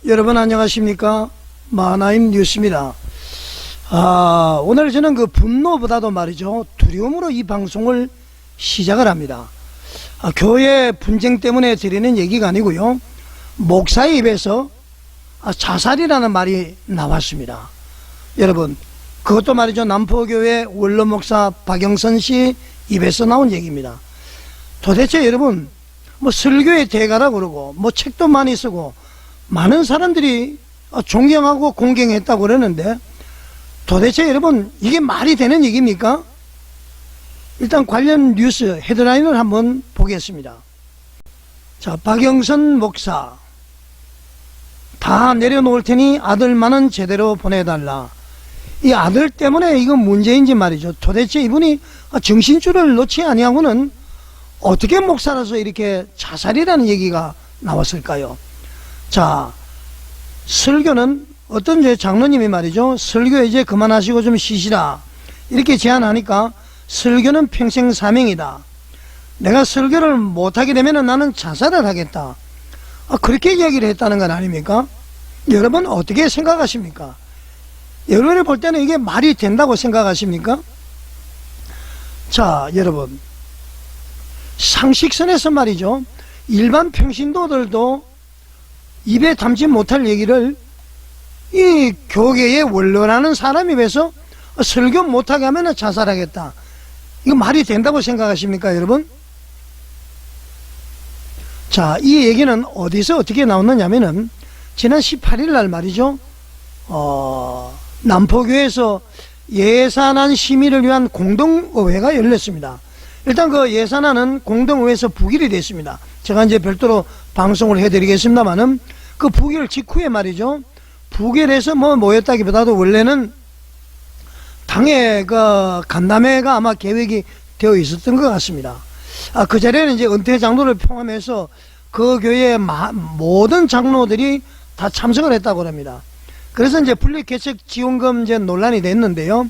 여러분 안녕하십니까? 마하나임 뉴스입니다. 오늘 저는 그 분노보다도 말이죠, 두려움으로 이 방송을 시작을 합니다. 교회 분쟁 때문에 드리는 얘기가 아니고요, 목사의 입에서 자살이라는 말이 나왔습니다. 여러분, 그것도 말이죠, 남포교회 원로목사 박영선 씨 입에서 나온 얘기입니다. 도대체 여러분, 뭐 설교의 대가라고 그러고 뭐 책도 많이 쓰고 많은 사람들이 존경하고 공경했다고 그러는데, 도대체 여러분 이게 말이 되는 얘기입니까? 일단 관련 뉴스 헤드라인을 한번 보겠습니다. 자, 박영선 목사 다 내려놓을 테니 아들만은 제대로 보내달라. 이 아들 때문에 이거 문제인지 말이죠. 도대체 이분이 정신줄을 놓지 아니하고는 어떻게 목사라서 이렇게 자살이라는 얘기가 나왔을까요? 자, 설교는 어떤 제 장로님이 말이죠, 설교 이제 그만하시고 좀 쉬시라 이렇게 제안하니까, 설교는 평생 사명이다, 내가 설교를 못하게 되면 나는 자살을 하겠다, 그렇게 이야기를 했다는 건 아닙니까? 여러분 어떻게 생각하십니까? 여러분이 볼 때는 이게 말이 된다고 생각하십니까? 자, 여러분, 상식선에서 말이죠, 일반 평신도들도 입에 담지 못할 얘기를 이 교계의 원로라는 사람이 왜서 설교 못하게 하면 자살하겠다, 이거 말이 된다고 생각하십니까 여러분? 자, 이 얘기는 어디서 어떻게 나왔느냐면은 지난 18일 날 말이죠, 남포교에서 예산안 심의를 위한 공동의회가 열렸습니다. 일단 그 예산안은 공동의회에서 부결이 됐습니다. 제가 이제 별도로 방송을 해드리겠습니다만은, 그 부결 직후에 말이죠, 부결해서 뭐 모였다기보다도 원래는 당의 그 간담회가 아마 계획이 되어 있었던 것 같습니다. 그 자리에는 이제 은퇴 장로를 포함해서 그 교회의 모든 장로들이 다 참석을 했다고 합니다. 그래서 이제 분리개척 지원금 이제 논란이 됐는데요,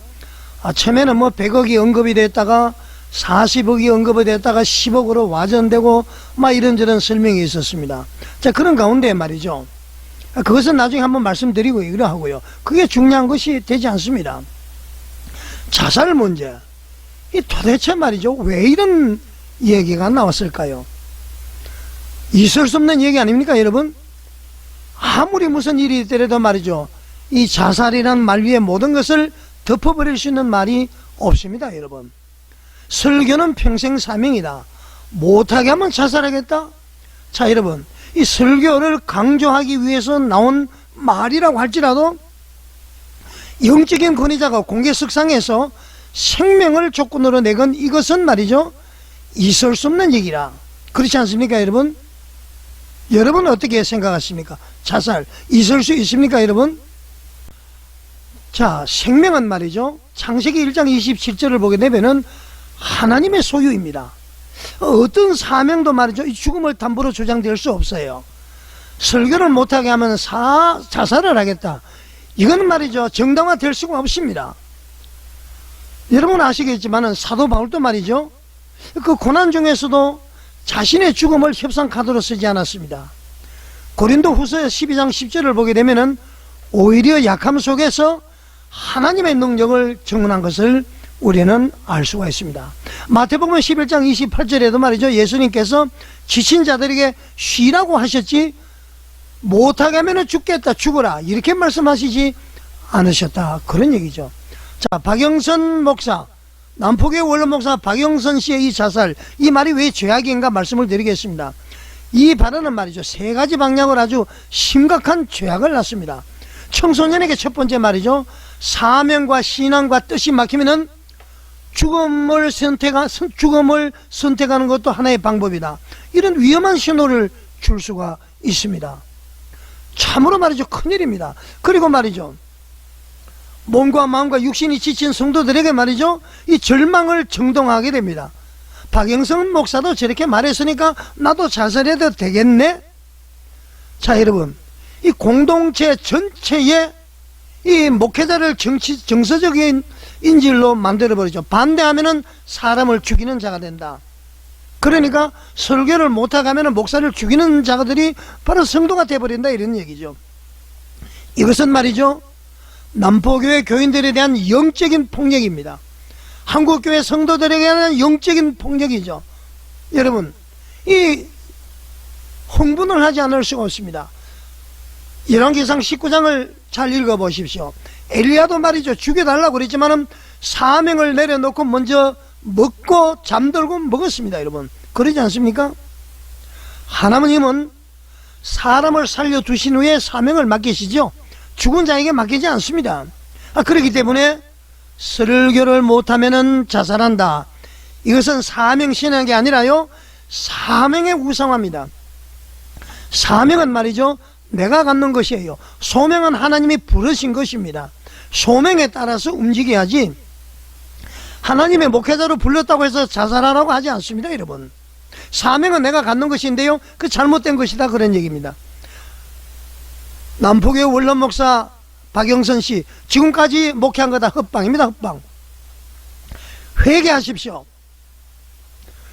처음에는 뭐 100억이 언급이 됐다가 40억이 언급이 됐다가 10억으로 와전되고 막 이런저런 설명이 있었습니다. 자, 그런 가운데 말이죠, 그것은 나중에 한번 말씀드리고 이러하고요, 그게 중요한 것이 되지 않습니다. 자살 문제, 이 도대체 말이죠, 왜 이런 얘기가 나왔을까요? 있을 수 없는 얘기 아닙니까 여러분? 아무리 무슨 일이 있더라도 말이죠, 이 자살이란 말 위에 모든 것을 덮어버릴 수 있는 말이 없습니다 여러분. 설교는 평생 사명이다, 못하게 하면 자살하겠다. 자, 여러분, 이 설교를 강조하기 위해서 나온 말이라고 할지라도 영적인 권위자가 공개석상에서 생명을 조건으로 내건 이것은 말이죠, 있을 수 없는 얘기라. 그렇지 않습니까 여러분? 여러분 어떻게 생각하십니까? 자살 있을 수 있습니까 여러분? 자, 생명은 말이죠, 창세기 1장 27절을 보게 되면은 하나님의 소유입니다. 어떤 사명도 말이죠, 이 죽음을 담보로 주장될 수 없어요. 설교를 못하게 하면 자살을 하겠다, 이건 말이죠 정당화될 수가 없습니다. 여러분 아시겠지만은 사도 바울도 말이죠, 그 고난 중에서도 자신의 죽음을 협상 카드로 쓰지 않았습니다. 고린도 후서 12장 10절을 보게 되면은 오히려 약함 속에서 하나님의 능력을 증언한 것을 우리는 알 수가 있습니다. 마태복음 11장 28절에도 말이죠, 예수님께서 지친 자들에게 쉬라고 하셨지 못하게 하면 죽겠다, 죽어라 이렇게 말씀하시지 않으셨다, 그런 얘기죠. 자, 박영선 목사, 남포교회 원로목사 박영선 씨의 이 자살, 이 말이 왜 죄악인가 말씀을 드리겠습니다. 이 발언은 말이죠, 세 가지 방향으로 아주 심각한 죄악을 낳습니다. 청소년에게 첫 번째 말이죠, 사명과 신앙과 뜻이 막히면은 죽음을 선택하는 것도 하나의 방법이다, 이런 위험한 신호를 줄 수가 있습니다. 참으로 말이죠 큰일입니다. 그리고 말이죠, 몸과 마음과 육신이 지친 성도들에게 말이죠, 이 절망을 정동하게 됩니다. 박영선 목사도 저렇게 말했으니까 나도 자살해도 되겠네. 자, 여러분, 이 공동체 전체에 이 목회자를 정서적인 인질로 만들어버리죠. 반대하면은 사람을 죽이는 자가 된다. 그러니까 설교를 못하게 하면 목사를 죽이는 자들이 바로 성도가 되어버린다, 이런 얘기죠. 이것은 말이죠, 남포교회 교인들에 대한 영적인 폭력입니다. 한국교회 성도들에게 대한 영적인 폭력이죠. 여러분, 이 흥분을 하지 않을 수가 없습니다. 열왕기상 19장을 잘 읽어보십시오. 엘리야도 말이죠, 죽여달라고 그랬지만은 사명을 내려놓고 먼저 먹고 잠들고 먹었습니다. 여러분, 그러지 않습니까? 하나님은 사람을 살려두신 후에 사명을 맡기시죠. 죽은 자에게 맡기지 않습니다. 그렇기 때문에 설교를 못하면 자살한다. 이것은 사명신앙이 아니라요, 사명의 우상화입니다. 사명은 말이죠, 내가 갖는 것이에요. 소명은 하나님이 부르신 것입니다. 소명에 따라서 움직여야지, 하나님의 목회자로 불렀다고 해서 자살하라고 하지 않습니다. 여러분, 사명은 내가 갖는 것인데요, 그 잘못된 것이다, 그런 얘기입니다. 남포교회 원론 목사 박영선 씨, 지금까지 목회한 거 다 헛방입니다. 헛방. 회개하십시오.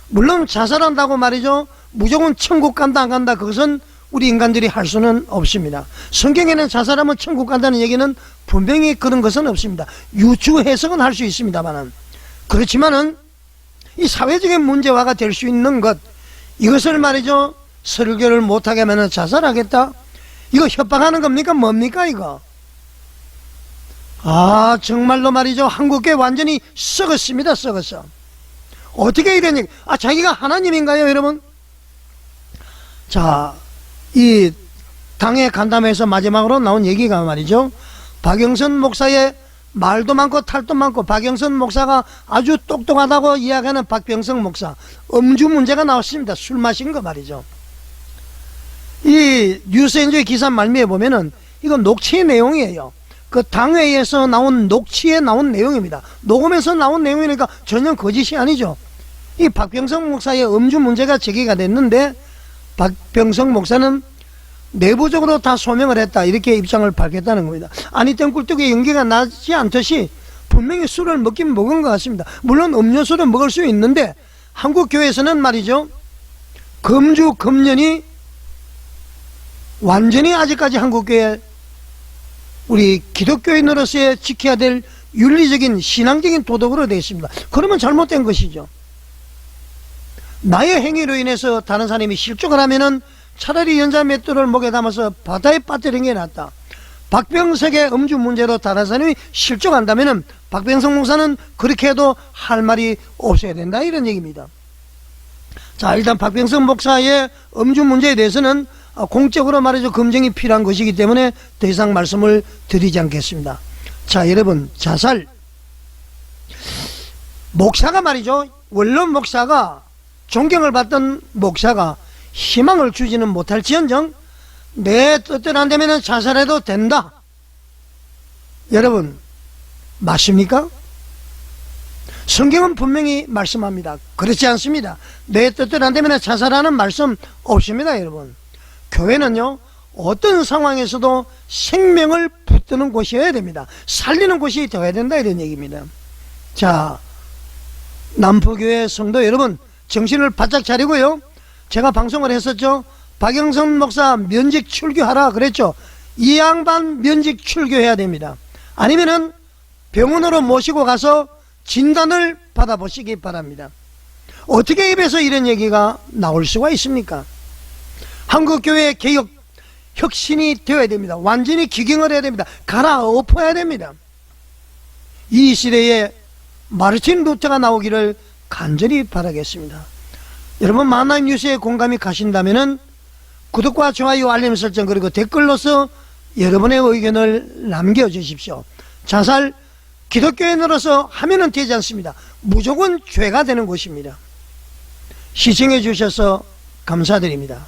물론 자살한다고 말이죠, 무조건 천국 간다 안 간다, 그것은 우리 인간들이 할 수는 없습니다. 성경에는 자살하면 천국 간다는 얘기는 분명히 그런 것은 없습니다. 유추 해석은 할 수 있습니다만은, 그렇지만은 이 사회적인 문제화가 될 수 있는 것, 이것을 말이죠, 설교를 못하게 하면 자살하겠다, 이거 협박하는 겁니까? 뭡니까 이거? 정말로 말이죠, 한국교회 완전히 썩었습니다. 썩었어. 어떻게 이런 얘기, 자기가 하나님인가요 여러분? 자, 이 당의 간담회에서 마지막으로 나온 얘기가 말이죠, 박영선 목사의 말도 많고 탈도 많고, 박영선 목사가 아주 똑똑하다고 이야기하는 박병성 목사, 음주 문제가 나왔습니다. 술 마신 거 말이죠. 이 뉴스엔조의 기사 말미에 보면은 이건 녹취의 내용이에요. 그 당회에서 나온 녹취에 나온 내용입니다. 녹음에서 나온 내용이니까 전혀 거짓이 아니죠. 이 박병성 목사의 음주 문제가 제기가 됐는데, 박병성 목사는 내부적으로 다 소명을 했다, 이렇게 입장을 밝혔다는 겁니다. 아니땐 꿀떡에 연기가 나지 않듯이 분명히 술을 먹긴 먹은 것 같습니다. 물론 음료수를 먹을 수 있는데, 한국교회에서는 말이죠, 금주 금년이 완전히 아직까지 한국교회, 우리 기독교인으로서의 지켜야 될 윤리적인 신앙적인 도덕으로 되어 있습니다. 그러면 잘못된 것이죠. 나의 행위로 인해서 다른 사람이 실족을 하면은 차라리 연자 맷돌을 목에 담아서 바다에 빠뜨리는 게 낫다. 박병석의 음주 문제로 다른 사람이 실족한다면은 박병석 목사는 그렇게 해도 할 말이 없어야 된다, 이런 얘기입니다. 자, 일단 박병석 목사의 음주 문제에 대해서는 공적으로 말이죠, 검증이 필요한 것이기 때문에 더 이상 말씀을 드리지 않겠습니다. 자, 여러분, 자살, 목사가 말이죠, 원론 목사가, 존경을 받던 목사가 희망을 주지는 못할지언정 내 뜻대로 안 되면 자살해도 된다. 여러분, 맞습니까? 성경은 분명히 말씀합니다. 그렇지 않습니다. 내 뜻대로 안 되면 자살하는 말씀 없습니다. 여러분, 교회는요, 어떤 상황에서도 생명을 붙드는 곳이어야 됩니다. 살리는 곳이 되어야 된다, 이런 얘기입니다. 자, 남포교회 성도 여러분, 정신을 바짝 차리고요, 제가 방송을 했었죠. 박영선 목사 면직 출교하라 그랬죠. 이 양반 면직 출교해야 됩니다. 아니면은 병원으로 모시고 가서 진단을 받아보시기 바랍니다. 어떻게 입에서 이런 얘기가 나올 수가 있습니까? 한국교회 개혁 혁신이 되어야 됩니다. 완전히 기경을 해야 됩니다. 갈아엎어야 됩니다. 이 시대에 마르틴 루터가 나오기를 간절히 바라겠습니다. 여러분, 만나임 뉴스에 공감이 가신다면은 구독과 좋아요, 알림 설정, 그리고 댓글로서 여러분의 의견을 남겨주십시오. 자살, 기독교인으로서 하면은 되지 않습니다. 무조건 죄가 되는 것입니다. 시청해 주셔서 감사드립니다.